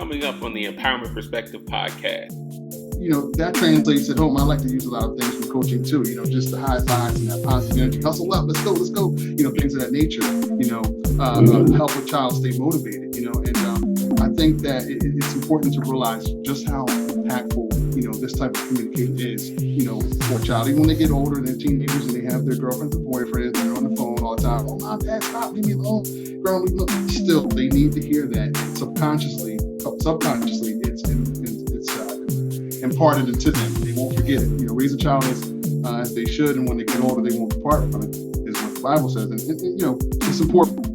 coming up on the Empowerment Perspective podcast. That translates at home. I like to use a lot of things from coaching too, just the high fives and that positive energy. Hustle up, let's go, things of that nature, help a child stay motivated, and I think that it's important to realize just how impactful, this type of communication is, for a child. Even when they get older, they're teenagers and they have their girlfriends and boyfriends, and they're on the phone all the time. Oh, mom, dad, stop, leave me alone. Girl, still, they need to hear that. And subconsciously, it's imparted into them. They won't forget it. Raise a child as they should, and when they get older, they won't depart from it, is what the Bible says. And it's important.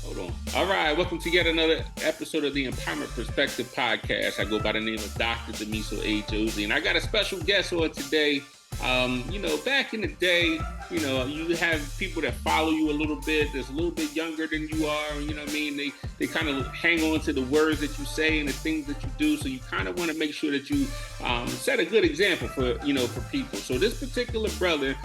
Hold on. All right, welcome to yet another episode of the Empowerment Perspective podcast. I go by the name of Dr. Damiso A, Josey, and I got a special guest on today. Back in the day, you have people that follow you a little bit, that's a little bit younger than you are, They kind of hang on to the words that you say and the things that you do. So you kind of want to make sure that you set a good example for people. So this particular brother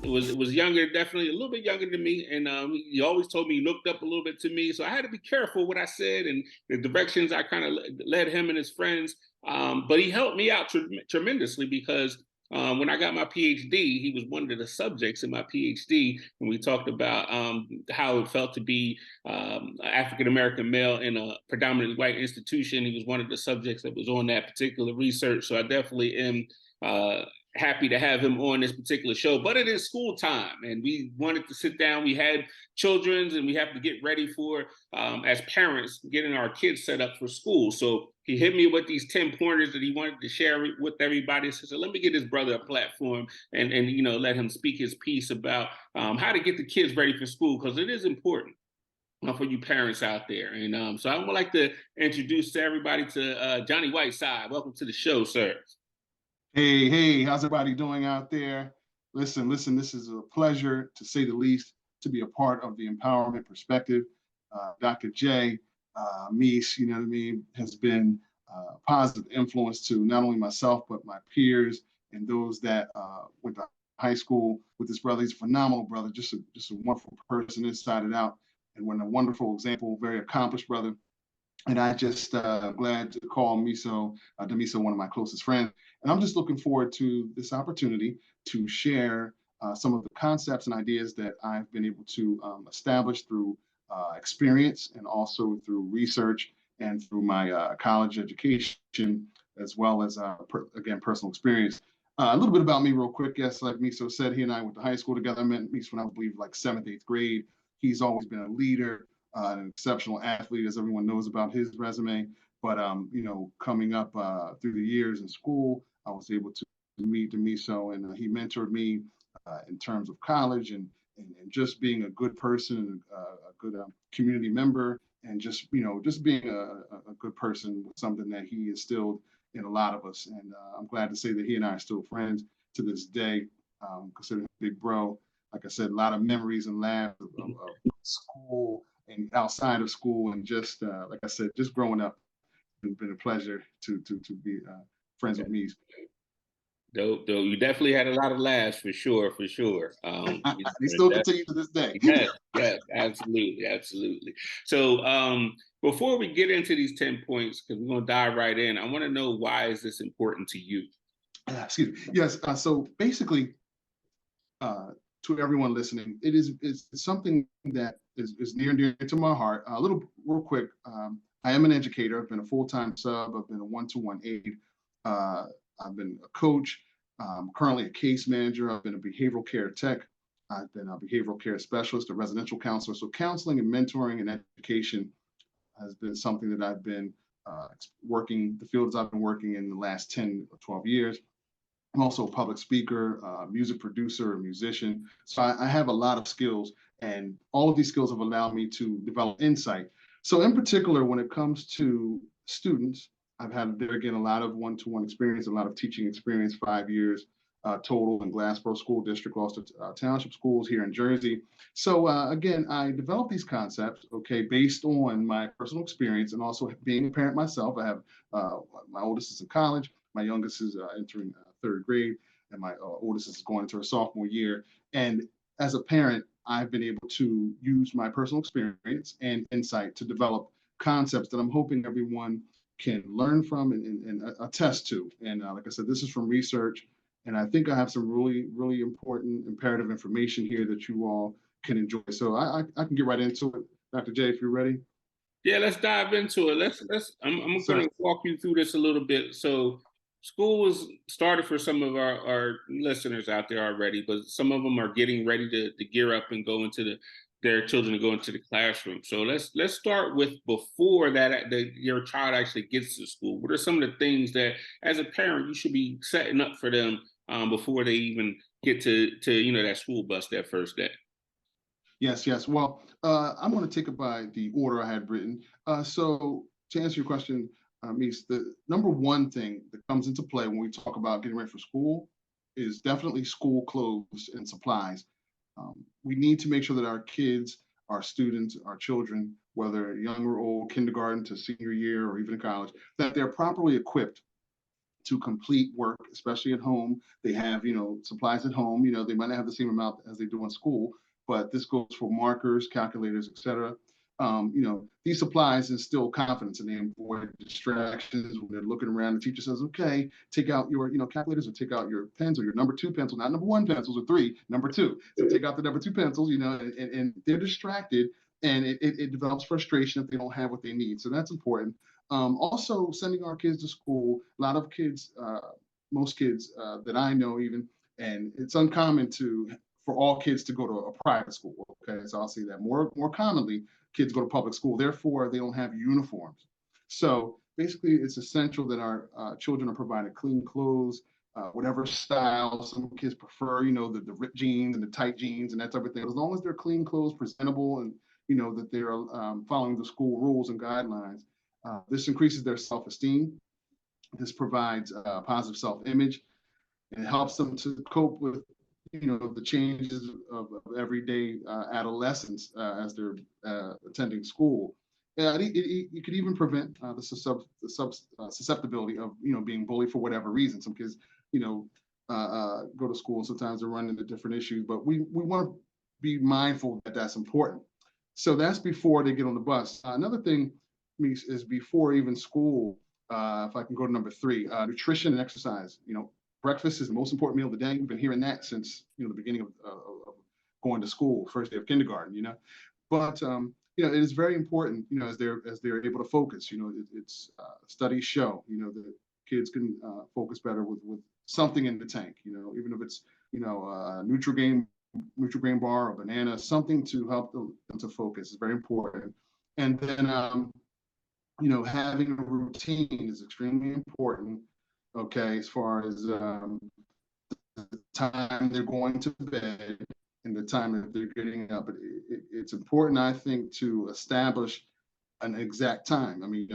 was younger, definitely a little bit younger than me. And he always told me he looked up a little bit to me. So I had to be careful what I said and the directions I kind of led him and his friends. But he helped me out tremendously because when I got my PhD, he was one of the subjects in my PhD, and we talked about how it felt to be an African-American male in a predominantly white institution. He was one of the subjects that was on that particular research. So I definitely am happy to have him on this particular show. But it is school time, and we wanted to sit down. We had children, and we have to get ready for, as parents, getting our kids set up for school. So he hit me with these 10 pointers that he wanted to share with everybody. So let me get his brother a platform and let him speak his piece about how to get the kids ready for school, because it is important for you parents out there. And so I would like to introduce to everybody to Johnnie Whiteside. Welcome to the show, sir. Hey, how's everybody doing out there? Listen, this is a pleasure, to say the least, to be a part of the Empowerment Perspective. Dr. J, Mies, has been a positive influence to not only myself, but my peers and those that went to high school with this brother. He's a phenomenal brother, just a wonderful person inside and out, and a wonderful example, very accomplished brother. And I just glad to call Damiso one of my closest friends. And I'm just looking forward to this opportunity to share some of the concepts and ideas that I've been able to establish through experience, and also through research, and through my college education, as well as, personal experience. A little bit about me real quick. Yes, like Miso said, he and I went to high school together. I met Mies when I believe like 7th, 8th grade. He's always been a leader, an exceptional athlete, as everyone knows about his resume. But, coming up through the years in school, I was able to meet Damiso, and he mentored me in terms of college and just being a good person, a good community member, and just being a good person was something that he instilled in a lot of us. And I'm glad to say that he and I are still friends to this day, considering him a big bro. Like I said, a lot of memories and laughs of school and outside of school, and just like I said, just growing up. It's been a pleasure to be friends with me. Though you definitely had a lot of laughs, for sure. They still continue to this day. Yes, absolutely. So before we get into these 10 points, because we're going to dive right in, I want to know, why is this important to you? Excuse me. Yes. So basically, to everyone listening, it's something that is near and dear to my heart. A little real quick. I am an educator. I've been a full-time sub. I've been a one-to-one aide. I've been a coach. I'm currently a case manager. I've been a behavioral care tech. I've been a behavioral care specialist, a residential counselor. So counseling and mentoring and education has been something that I've been the fields I've been working in the last 10 or 12 years. I'm also a public speaker, music producer, a musician. So I have a lot of skills, and all of these skills have allowed me to develop insight. So in particular, when it comes to students, I've had, there again, a lot of one-to-one experience, a lot of teaching experience, 5 years total in Glassboro School District, Gloucester Township Schools here in Jersey. So again, I developed these concepts, okay, based on my personal experience and also being a parent myself. I have my oldest is in college, my youngest is entering third grade, and my oldest is going into her sophomore year. And as a parent, I've been able to use my personal experience and insight to develop concepts that I'm hoping everyone can learn from and attest to. And like I said, this is from research. And I think I have some really, really important imperative information here that you all can enjoy. So I can get right into it. Dr. J, if you're ready. Yeah, let's dive into it. I'm So, going to walk you through this a little bit. So school was started for some of our listeners out there already, but some of them are getting ready to gear up and go into their children to go into the classroom. So let's start with before your child actually gets to school. What are some of the things that as a parent you should be setting up for them before they even get to that school bus that first day? yes, yes. Well, I'm going to take it by the order I had written. So to answer your question, Mies, the number one thing that comes into play when we talk about getting ready for school is definitely school clothes and supplies. We need to make sure that our kids, our students, our children, whether young or old, kindergarten to senior year or even in college, that they're properly equipped to complete work, especially at home. They have, supplies at home. They might not have the same amount as they do in school, but this goes for markers, calculators, etc. These supplies instill confidence and they avoid distractions when they're looking around. The teacher says, okay, take out your, calculators or take out your pens or your number two pencil, not number one pencils or three, number two. So take out the number two pencils, and they're distracted and it develops frustration if they don't have what they need. So that's important. Also, sending our kids to school, a lot of kids, most kids that I know even, and it's uncommon for all kids to go to a private school. Okay, so I'll say that more commonly, kids go to public school. Therefore, they don't have uniforms. So basically, it's essential that our children are provided clean clothes, whatever style some kids prefer. The ripped jeans and the tight jeans and that type of thing. As long as they're clean clothes, presentable, and that they're following the school rules and guidelines. This increases their self-esteem. This provides positive self-image and it helps them to cope with, the changes of everyday adolescence as they're attending school. It could even prevent the susceptibility of, being bullied for whatever reason. Some kids, go to school and sometimes they're running into different issues, but we want to be mindful that that's important. So that's before they get on the bus. Another thing is before even school, if I can go to number three, nutrition and exercise. Breakfast is the most important meal of the day. We've been hearing that since the beginning of going to school, first day of kindergarten. But it is very important. As they're able to focus. It's studies show. That kids can focus better with something in the tank. Even if it's Nutrigrain bar or banana, something to help them to focus is very important. And then having a routine is extremely important. Okay, as far as the time they're going to bed and the time that they're getting up, it's important, I think, to establish an exact time. I mean,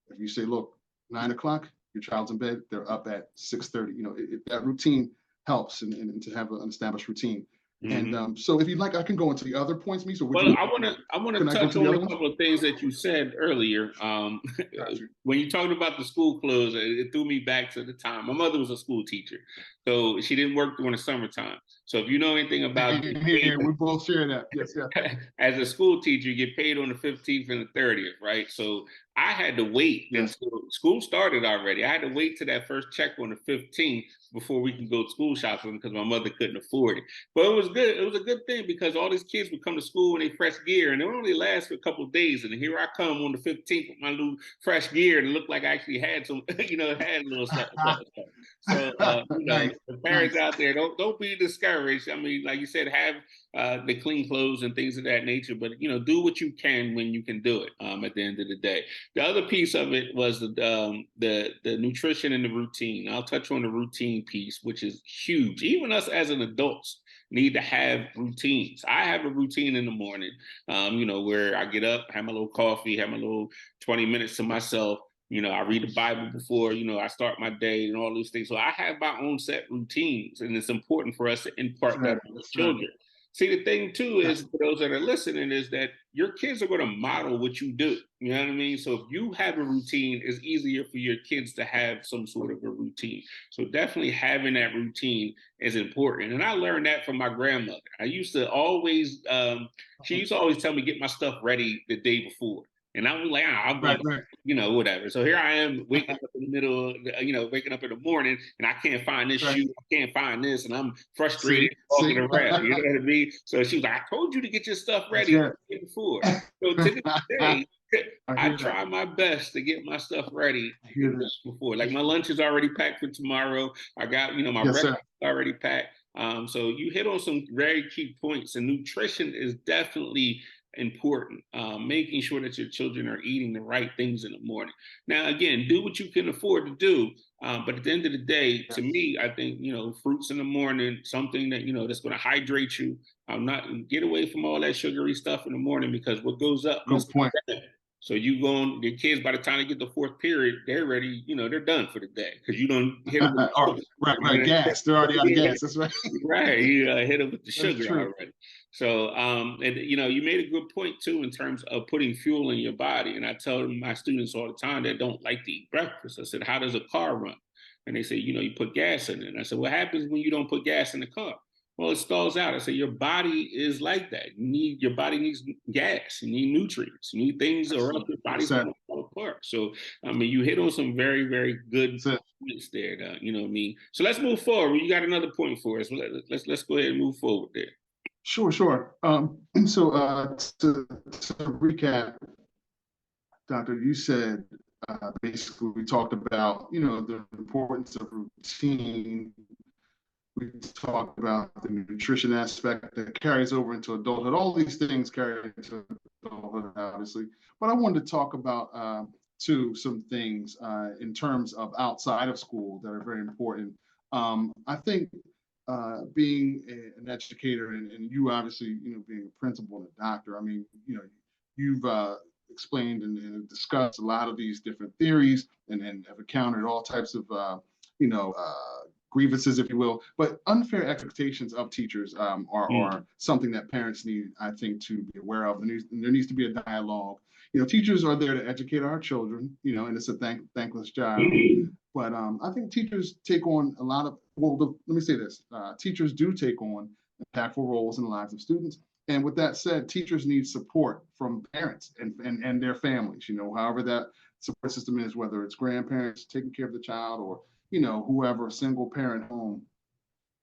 if you say, look, 9 o'clock, your child's in bed, they're up at 6:30. That routine helps and to have an established routine. Mm-hmm. And so if you'd like, I can go into the other points, me. So I want to touch on a couple of things that you said earlier. When you talked about the school clothes, it threw me back to the time. My mother was a school teacher, so she didn't work during the summertime. So if you know anything about here, we both share that. Yes, yeah. As a school teacher, you get paid on the 15th and the 30th, right? So I had to wait until school started already. I had to wait till that first check on the 15th before we could go school shopping because my mother couldn't afford it. But it was good. It was a good thing because all these kids would come to school in their fresh gear and it would only last for a couple of days. And here I come on the 15th with my new fresh gear and it looked like I actually had some, had a little something. So, the parents out there, don't be discouraged. I mean, like you said, have the clean clothes and things of that nature, but do what you can when you can do it. At the end of the day, the other piece of it was the nutrition and the routine. I'll touch on the routine piece, which is huge. Even us as an adults need to have routines. I have a routine in the morning, where I get up, have my little coffee, have my little 20 minutes to myself. I read the Bible before, I start my day and all those things. So I have my own set routines, and it's important for us to impart that on the children. See, the thing too is, for those that are listening, is that your kids are going to model what you do. You know what I mean? So if you have a routine, it's easier for your kids to have some sort of a routine. So definitely having that routine is important. And I learned that from my grandmother. I used to always, she used to always tell me, get my stuff ready the day before. And I was like, I'm going to, whatever. So here I am waking up in the middle of, waking up in the morning, and I can't find this shoe, I can't find this, and I'm frustrated walking around. You know what I mean? So she was like, I told you to get your stuff ready the day before. So to this day, I try my best to get my stuff ready before. Like my lunch is already packed for tomorrow. I got, my breakfast already packed. So you hit on some very key points, and nutrition is definitely important. Making sure that your children are eating the right things in the morning. Now, again, do what you can afford to do. But at the end of the day, to me, I think, fruits in the morning, something that, that's going to hydrate you. Not get away from all that sugary stuff in the morning, because what goes up goes down. So your kids, by the time they get the fourth period, they're ready, they're done for the day, because you don't hit them with the sugar. Gas. They're already out of gas. That's right. Right. You hit them with the sugar already. So, and you made a good point too, in terms of putting fuel in your body. And I tell my students all the time that don't like to eat breakfast. I said, how does a car run? And they say, you put gas in it. And I said, what happens when you don't put gas in the car? Well, it stalls out. I say, your body is like that. Your body needs gas. You need nutrients. You need things, or else your body's going to fall apart. So, you hit on some very, very good points there. You know what I mean? So let's move forward. You got another point for us. Let's go ahead and move forward there. Sure. So to recap, Doctor, you said basically we talked about, the importance of routine. We talked about the nutrition aspect that carries over into adulthood. All these things carry into adulthood, obviously. But I wanted to talk about, too, some things in terms of outside of school that are very important. I think being an educator, and you obviously, being a principal and a doctor, you've explained and discussed a lot of these different theories, and have encountered all types of, grievances, if you will, but unfair expectations of teachers are something that parents need, I think, to be aware of. And there needs to be a dialogue. Teachers are there to educate our children, and it's a thankless job. But I think teachers take on a lot of, let me say this, teachers do take on impactful roles in the lives of students. And with that said, teachers need support from parents and their families, however that support system is, whether it's grandparents taking care of the child, or whoever, single parent home.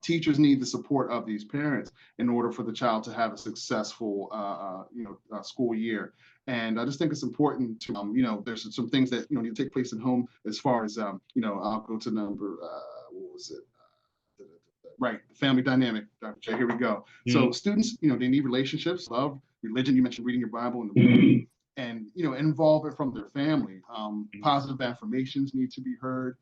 Teachers need the support of these parents in order for the child to have a successful, school year. And I just think it's important to, there's some things that, need to take place in home, as far as, I'll go to number, what was it? Right, the family dynamic, Dr. J, here we go. So students, they need relationships, love, religion. You mentioned reading your Bible, and involve it from their family. Positive affirmations need to be heard.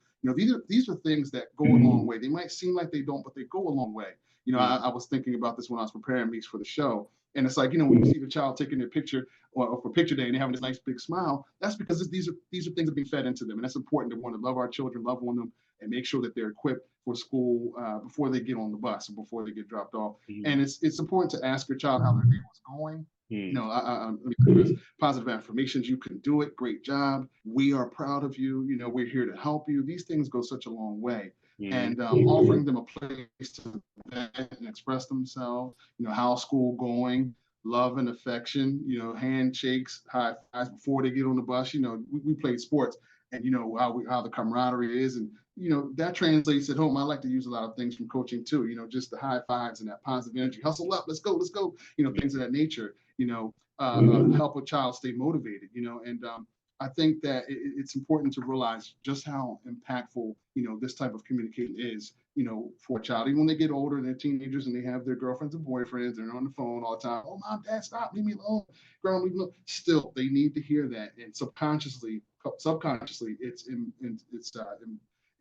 These are things that go a long way. They might seem like they don't, but they go a long way. I was thinking about this when I was preparing me for the show, and it's like, when you see the child taking their picture or for picture day, and they're having this nice big smile, that's because these are things that are being fed into them, and that's important. To want to love our children, love on them, and make sure that they're equipped for school before they get on the bus or before they get dropped off. And it's important to ask your child how their day was going. Positive affirmations. You can do it. Great job. We are proud of you. We're here to help you. These things go such a long way. And offering them a place to vent and express themselves. How's school going? Love and affection. Handshakes, high fives before they get on the bus. We played sports, and how the camaraderie is, and that translates at home. I like to use a lot of things from coaching too. Just the high fives and that positive energy. Hustle up, let's go. Things of that nature. Help a child stay motivated. And I think that it's important to realize just how impactful this type of communication is. For a child, even when they get older, they're teenagers and they have their girlfriends and boyfriends, they're on the phone all the time. Oh, mom, dad, stop, leave me alone. Girl, leave me alone. Still, they need to hear that, and subconsciously, it's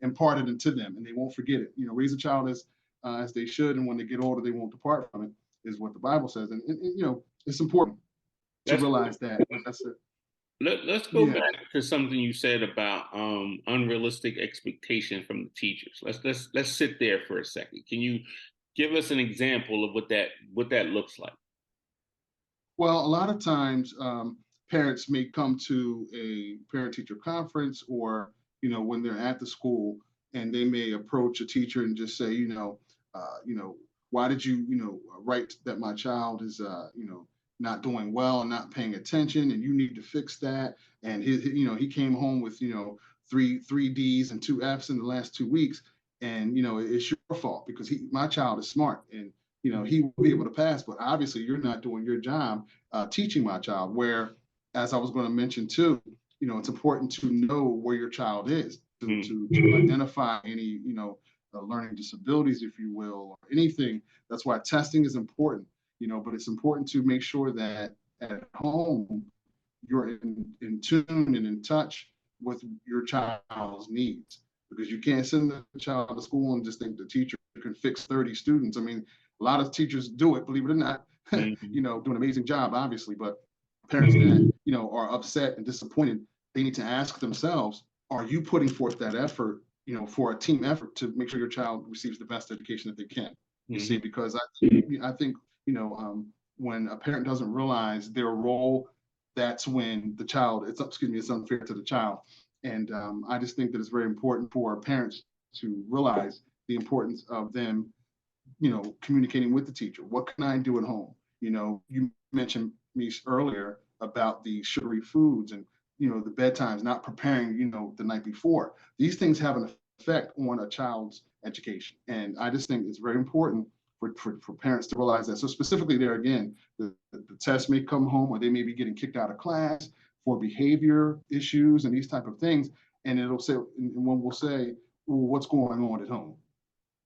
imparted into them, and they won't forget it. Raise a child as they should, and when they get older, they won't depart from it, is what the Bible says. And it's important to realize that. That's it. Let's go Yeah. back to something you said about unrealistic expectation from the teachers. Let's sit there for a second. Can you give us an example of what that looks like? Well, a lot of times, parents may come to a parent-teacher conference, or when they're at the school, and they may approach a teacher and just say, why did you, write that my child is, not doing well and not paying attention, and you need to fix that. And he came home with, three D's and two F's in the last 2 weeks, and it's your fault because my child is smart, and he will be able to pass, but obviously you're not doing your job teaching my child. Where, as I was going to mention too, it's important to know where your child is, to identify any, learning disabilities, if you will, or anything. That's why testing is important, but it's important to make sure that at home you're in tune and in touch with your child's needs, because you can't send the child to school and just think the teacher can fix 30 students. I mean, a lot of teachers do it, believe it or not, Mm-hmm. do an amazing job, obviously, but parents that, are upset and disappointed, they need to ask themselves, are you putting forth that effort, for a team effort to make sure your child receives the best education that they can? You see, because I think, when a parent doesn't realize their role, that's when the child, it's unfair to the child. And I just think that it's very important for parents to realize the importance of them, communicating with the teacher. What can I do at home? You mentioned me earlier about the sugary foods and, the bedtimes, not preparing, the night before. These things have an effect on a child's education. And I just think it's very important for parents to realize that. So specifically there again, the test may come home, or they may be getting kicked out of class for behavior issues and these type of things. And it'll say, and one will say, well, what's going on at home?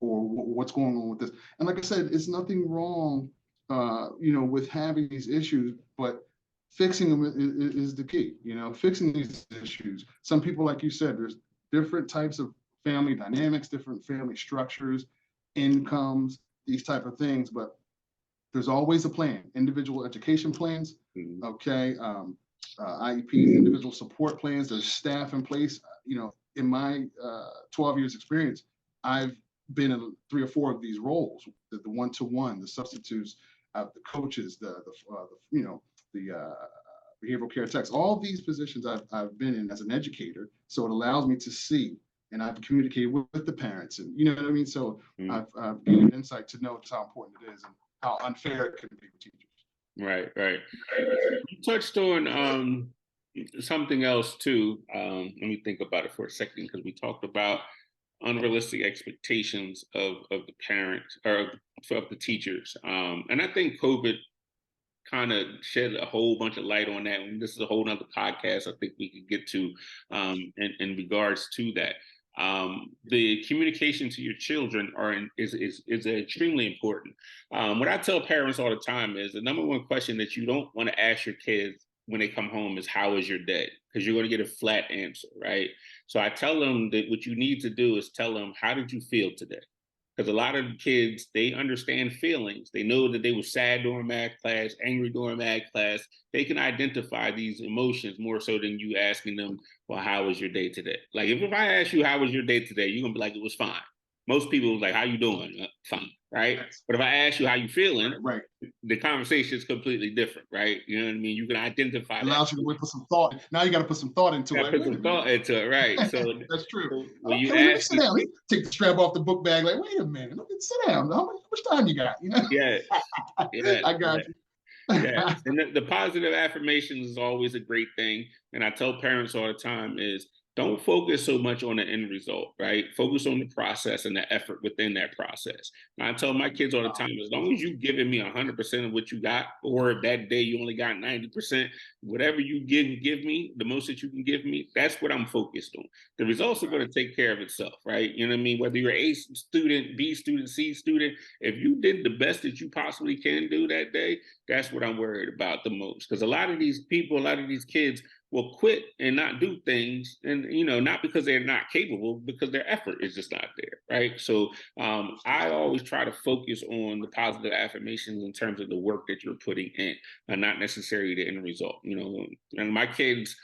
Or what's going on with this? And like I said, it's nothing wrong, with having these issues, but fixing them is the key. Fixing these issues. Some people, like you said, there's different types of family dynamics, different family structures, incomes, these type of things, but there's always a plan. Individual education plans, okay, IEPs, individual support plans. There's staff in place. In my 12 years experience, I've been in 3 or 4 of these roles: the one-to-one, the substitutes, the coaches, the behavioral care techs. All these positions I've been in as an educator, so it allows me to see, and I've communicated with the parents, and you know what I mean. So I've gained insight to know just how important it is and how unfair it can be with teachers. Right, right. You touched on something else too. Let me think about it for a second, because we talked about unrealistic expectations of the parents, or of the teachers. And I think COVID kind of shed a whole bunch of light on that. And this is a whole nother podcast I think we could get to in regards to that. The communication to your children is extremely important. What I tell parents all the time is the number one question that you don't want to ask your kids when they come home is, how was your day? Because you're going to get a flat answer, right? So I tell them that what you need to do is tell them, how did you feel today? Because a lot of kids, they understand feelings. They know that they were sad during math class, angry during math class. They can identify these emotions more so than you asking them, well, how was your day today? Like if I ask you, how was your day today? You're going to be like, it was fine. Most people like, how you doing? Fine, right? But if I ask you how you feeling, right, the conversation is completely different, right? You know what I mean? You can identify that. Allows you to put some thought. Now you got to put some thought into it. Put some thought into it, right? So that's true. So when Okay, you let me ask, sit down. Let me take the strap off the book bag. Like, wait a minute. Let me sit down. How much time you got? yeah, I got you. Yeah, and the positive affirmations is always a great thing. And I tell parents all the time is, don't focus so much on the end result, right? Focus on the process and the effort within that process. And I tell my kids all the time, as long as you're giving me 100% of what you got, or if that day you only got 90%, whatever you give me, the most that you can give me, that's what I'm focused on. The results are going to take care of itself, right? You know what I mean? Whether you're A student, B student, C student, if you did the best that you possibly can do that day, that's what I'm worried about the most. Because a lot of these people, a lot of these kids will quit and not do things, and not because they're not capable, because their effort is just not there, right? So I always try to focus on the positive affirmations in terms of the work that you're putting in, and not necessarily the end result. And my kids,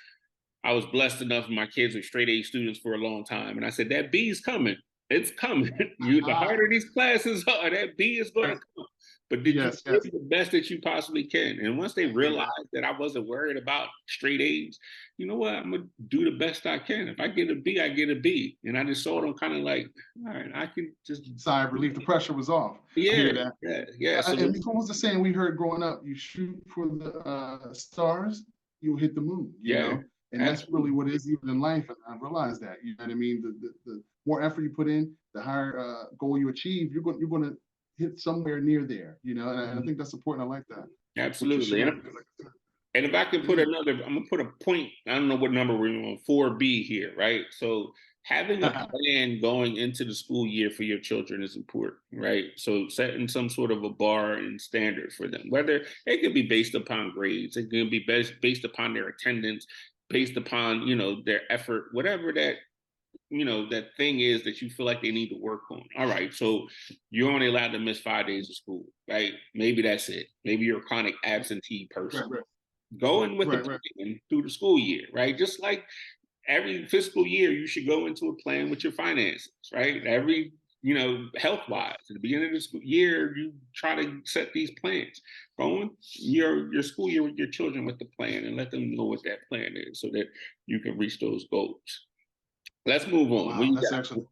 I was blessed enough, my kids were straight A students for a long time, and I said that B is coming. It's coming. The harder these classes are, that B is going to come. But did you give the best that you possibly can? And once they realized that I wasn't worried about straight A's, you know what? I'm going to do the best I can. If I get a B, I get a B. And I just saw them kind of like, all right, I can just... sigh of relief. The pressure was off. Yeah. So, and what was the saying we heard growing up? You shoot for the stars, you'll hit the moon, you know? And that's really what it is even in life. And I realized that, you know what I mean? The more effort you put in, the higher goal you achieve, you're going to hit somewhere near there, and I think that's important. I like that. Absolutely. And if I can put I'm going to put a point, I don't know what number we're on, 4B here, right? So having a plan going into the school year for your children is important, right? So setting some sort of a bar and standard for them, whether it could be based upon grades, it could be based upon their attendance, based upon, their effort, whatever that, that thing is that you feel like they need to work on. All right, so you're only allowed to miss 5 days of school, right? Maybe that's it. Maybe you're a chronic absentee person. Right. Going with the plan through the school year, right? Just like every fiscal year, you should go into a plan with your finances, right? Every, health-wise, at the beginning of the school year, you try to set these plans. Going your school year with your children with the plan and let them know what that plan is so that you can reach those goals. Let's move on. Wow, that's excellent.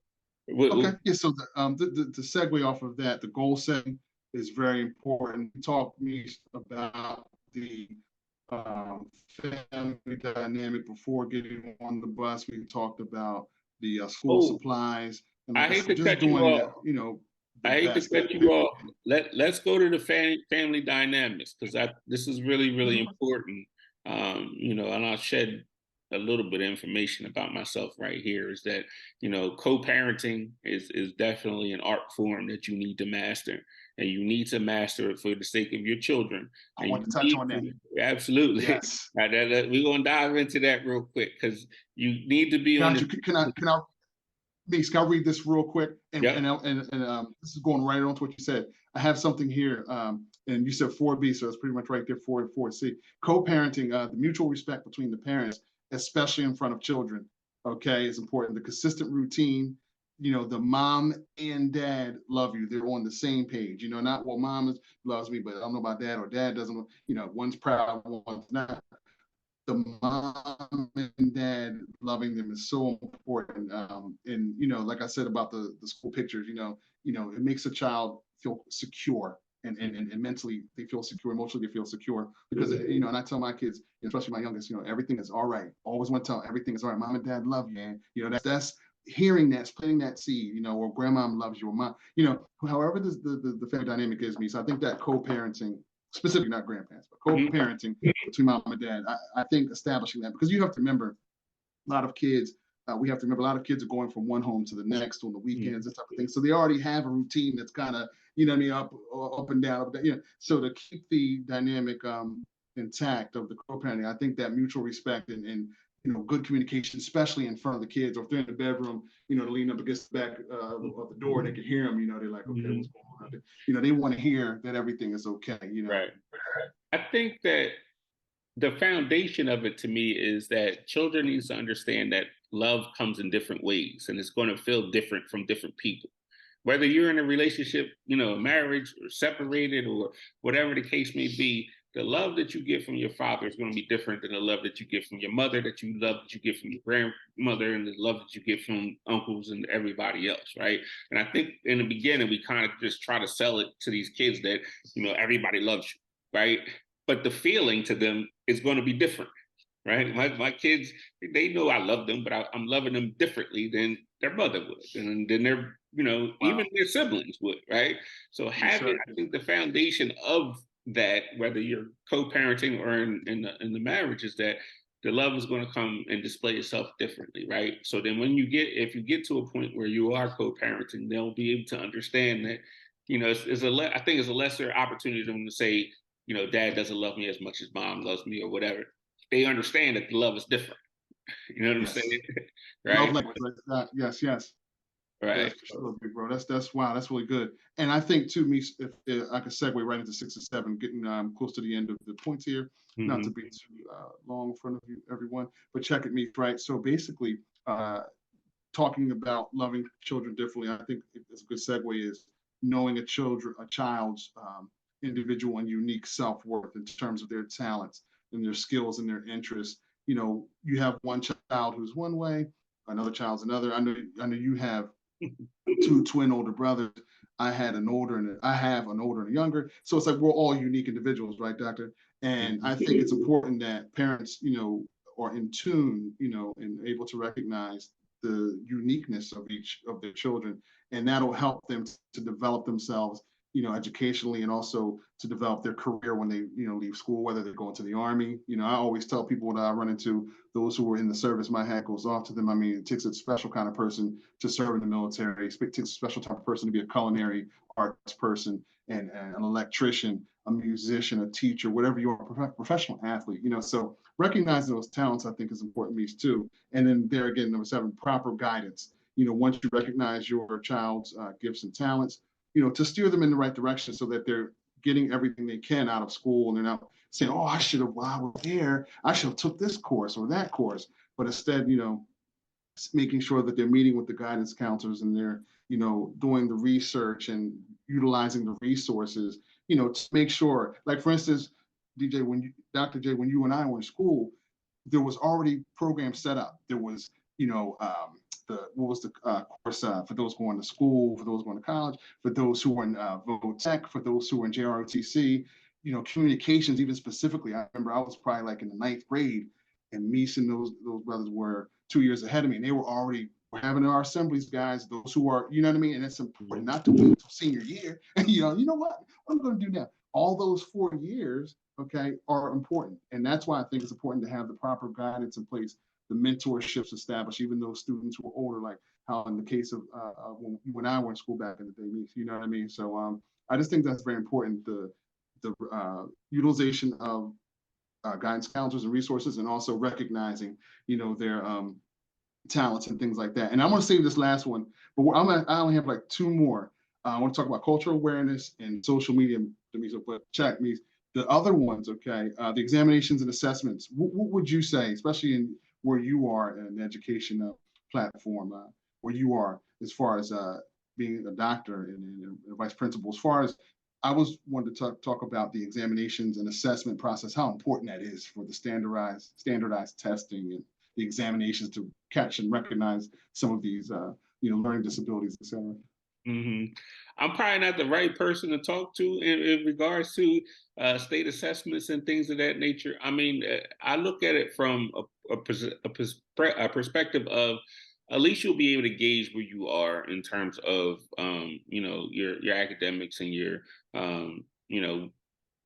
Okay, yeah. So the segue off of that, the goal setting is very important. Talk to me about the family dynamic before getting on the bus. We talked about the school supplies. And I hate to cut you off. I hate to cut you off. Let's go to the family dynamics, because this is really, really important. And I'll shed a little bit of information about myself right here, is that, co-parenting is definitely an art form that you need to master, and you need to master it for the sake of your children. I want to touch on that. Absolutely. Yes. Right, we're going to dive into that real quick, because you need to be on. Can I read this real quick? And this is going right on to what you said. I have something here, and you said 4B, so it's pretty much right there, 4 and 4C. Co-parenting, the mutual respect between the parents, especially in front of children, okay, is important. The consistent routine, the mom and dad love you. They're on the same page, not, well, mom loves me, but I don't know about dad, or dad doesn't, one's proud, one's not. The mom and dad loving them is so important. And, like I said about the school pictures, it makes a child feel secure. And mentally they feel secure, emotionally they feel secure, because and I tell my kids, especially my youngest, everything is all right. Always want to tell them everything is all right. Mom and dad love you, and that's hearing that, planting that seed, or grandmom loves you, or mom, however the family dynamic is. So I think that co-parenting, specifically not grandparents, but co-parenting between mom and dad, I think establishing that, because you have to remember, a lot of kids. We have to remember, a lot of kids are going from one home to the next on the weekends, this type of thing. So they already have a routine that's kind of, up and down, So to keep the dynamic intact of the co-parenting, I think that mutual respect and good communication, especially in front of the kids, or if they're in the bedroom, to lean up against the back of the door, they can hear them. They're like, okay, what's going on? They want to hear that everything is okay. Right. I think that the foundation of it, to me, is that children need to understand that love comes in different ways, and it's going to feel different from different people. Whether you're in a relationship, marriage, or separated, or whatever the case may be, the love that you get from your father is going to be different than the love that you get from your mother, that you get from your grandmother, and the love that you get from uncles and everybody else, right? And I think in the beginning, we kind of just try to sell it to these kids that, everybody loves you, right? But the feeling to them is going to be different, right? My kids, they know I love them, but I'm loving them differently than their mother would, and then their, even their siblings would, right? So having, I think the foundation of that, whether you're co-parenting or in the marriage, is that the love is going to come and display itself differently, right? So then if you get to a point where you are co-parenting, they'll be able to understand that, I think it's a lesser opportunity for them to say, dad doesn't love me as much as mom loves me, or whatever. they understand that the love is different. You know what I'm Yes. saying? Love Right? language, right? Yes, yes. Yes, Right. for sure, big bro. That's wow. That's really good. And I think too, me, if I could segue right into 6 and 7, getting close to the end of the points here, not to Mm-hmm. be too long in front of you, everyone. But check it, me, right? So basically, talking about loving children differently, I think it's a good segue is knowing a child's individual and unique self-worth in terms of their talents and their skills and their interests. You know, you have one child who's one way, another child's another. I know you have two twin older brothers. I have an older and a younger. So it's like we're all unique individuals, right, Doctor? And I think it's important that parents, are in tune, and able to recognize the uniqueness of each of their children, and that'll help them to develop themselves, educationally, and also to develop their career when they, leave school, whether they're going to the army. I always tell people that I run into, those who are in the service, my hat goes off to them. I mean, it takes a special kind of person to serve in the military. It takes a special type of person to be a culinary arts person, and an electrician, a musician, a teacher, whatever you are, a professional athlete. So recognizing those talents, I think, is important to me too. And then there again, number 7, proper guidance. Once you recognize your child's gifts and talents, to steer them in the right direction so that they're getting everything they can out of school, and they're not saying, "Oh, I should have, while I was there, I should have took this course or that course," but instead, making sure that they're meeting with the guidance counselors, and they're, doing the research and utilizing the resources, to make sure, like for instance, Dr. J, when you and I were in school, there was already programs set up. There was, what was the course for those going to school, for those going to college, for those who were in VOTech, for those who were in JROTC, communications, even specifically. I remember I was probably like in the 9th grade, and me and those brothers were 2 years ahead of me, and they were already having our assemblies, guys, those who are, you know what I mean? And it's important not to wait until senior year. And, you know what I'm going to do now? All those 4 years, okay, are important. And that's why I think it's important to have the proper guidance in place, the mentorships established, even those students who are older, like how in the case of when I went to school back in the day, you know what I mean? So I just think that's very important, the utilization of guidance counselors and resources, and also recognizing, their talents and things like that. And I'm going to save this last one, but I only have like 2 more. I want to talk about cultural awareness and social media, but check me. The other ones, okay, the examinations and assessments. What would you say, especially in where you are in the education platform, where you are, as far as being a doctor and a vice principal, as far as I was wanted to talk about the examinations and assessment process, how important that is for the standardized testing and the examinations to catch and recognize some of these, learning disabilities, et cetera. Mm-hmm. I'm probably not the right person to talk to in regards to state assessments and things of that nature. I mean, I look at it from a perspective of, at least you'll be able to gauge where you are in terms of, your academics and your,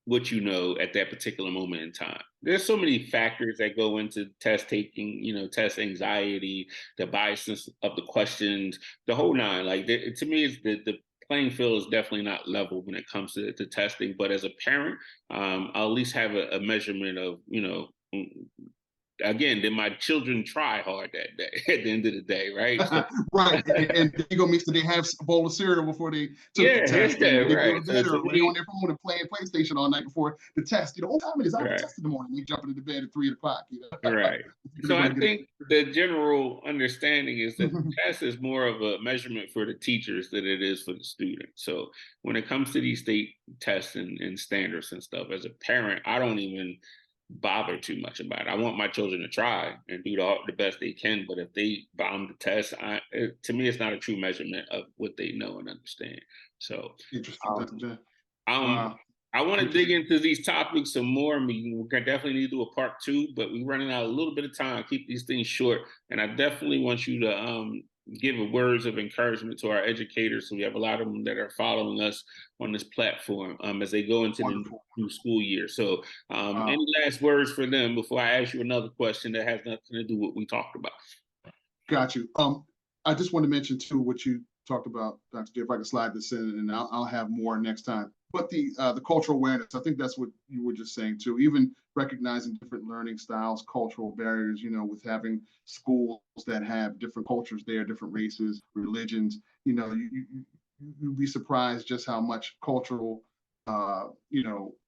what you know at that particular moment in time. There's so many factors that go into test taking, test anxiety, the biasness of the questions, the whole nine. Like, to me, it's the playing field is definitely not level when it comes to testing. But as a parent, I'll at least have a measurement of, again, did my children try hard that day at the end of the day, right? So, Right. And there you go, Mister. They have a bowl of cereal before they took the yeah, test, yeah, and they go right. to So bed, to or when they're on me, their phone and playing PlayStation all night before the test. What time it is? I have a right. test in the morning. They jump into bed at 3 o'clock. Right. They're So going I to get think the general understanding is that it. the test is more of a measurement for the teachers than it is for the students. So when it comes to these state tests and standards and stuff, as a parent, I don't even bother too much about it. I want my children to try and do the best they can, but if they bomb the test, to me, it's not a true measurement of what they know and understand. So, Interesting, um, Dr. J. um, Wow. I want to dig Interesting. into these topics some more. I mean, we're gonna definitely need to do a part 2, but we're running out a little bit of time. Keep these things short, and I definitely want you to give words of encouragement to our educators. So we have a lot of them that are following us on this platform as they go into the Wonderful. new school year. So, any Wow. last words for them before I ask you another question that has nothing to do with what we talked about? Got you. I just want to mention too what you talked about, Dr. J. If I can slide this in, and I'll have more next time. but the cultural awareness, I think that's what you were just saying too. Even recognizing different learning styles, cultural barriers, with having schools that have different cultures there, different races, religions, you'd be surprised just how much cultural,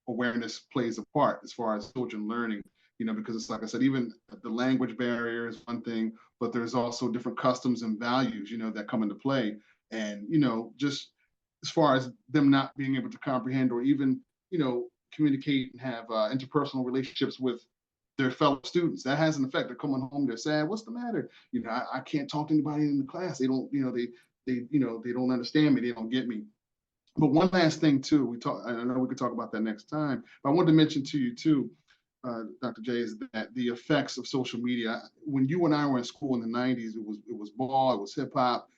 awareness plays a part as far as children learning, because it's like I said, even the language barrier is one thing, but there's also different customs and values, that come into play. And, just as far as them not being able to comprehend or even, communicate and have interpersonal relationships with their fellow students. That has an effect. They're coming home, they're sad. What's the matter? I can't talk to anybody in the class. They don't, they don't understand me. They don't get me. But one last thing too, I know we could talk about that next time, but I wanted to mention to you too, Dr. J, is that the effects of social media. When you and I were in school in the 90s, it was ball, it was hip hop,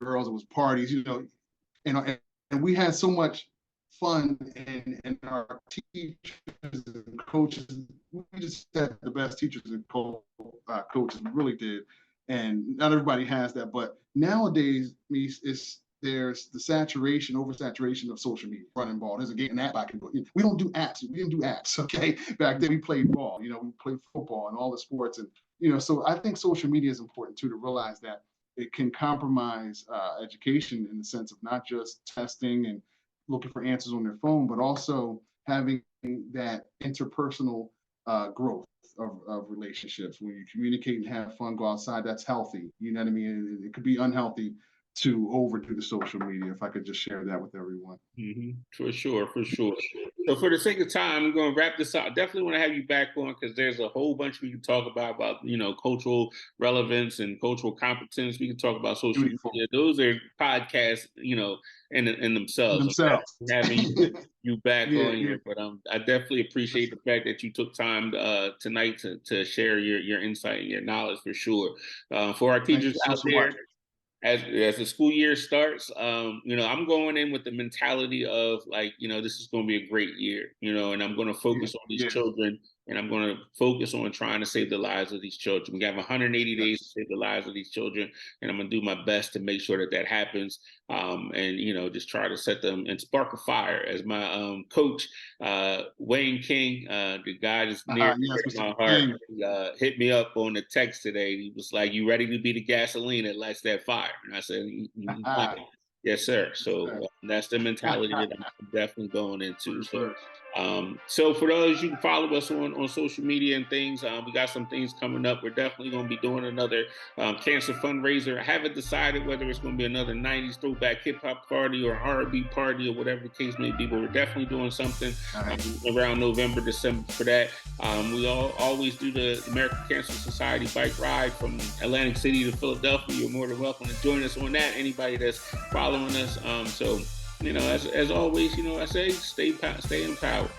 girls, it was parties, and we had so much fun, and our teachers and coaches, we just had the best teachers and coaches, we really did. And not everybody has that, but nowadays, there's the oversaturation of social media, running ball. There's a game, an app I can put. We don't do apps. We didn't do apps, okay? Back then we played ball, we played football and all the sports. And, so I think social media is important too, to realize that it can compromise education in the sense of not just testing and looking for answers on their phone, but also having that interpersonal growth of relationships. When you communicate and have fun, go outside, that's healthy. You know what I mean? It could be unhealthy to overdo the social media, if I could just share that with everyone. Mm-hmm. For sure. So for the sake of time, I'm going to wrap this up. I definitely want to have you back on, because there's a whole bunch we can talk about, cultural relevance and cultural competence. We can talk about social media. Those are podcasts, in themselves. Having you back on here, but I definitely appreciate the fact that you took time tonight to share your insight and your knowledge, for sure. For our teachers out there, as the school year starts, I'm going in with the mentality of this is going to be a great year, and I'm going to focus on these children, and I'm going to focus on trying to save the lives of these children. We have 180 days to save the lives of these children, and I'm going to do my best to make sure that happens. And just try to set them and spark a fire, as my coach, Wayne King, the guy that's near my heart, hit me up on the text today. He was like, "You ready to be the gasoline that lights that fire?" And I said, "Yes, sir." So that's the mentality that I'm definitely going into. So for those, you can follow us on social media and things. We got some things coming up. We're definitely going to be doing another cancer fundraiser. I haven't decided whether it's going to be another 90s throwback hip hop party or R&B party or whatever the case may be, but we're definitely doing something around November, December for that. We always do the American Cancer Society bike ride from Atlantic City to Philadelphia. You're more than welcome to join us on that. Anybody that's following us. As always, I say, stay empowered.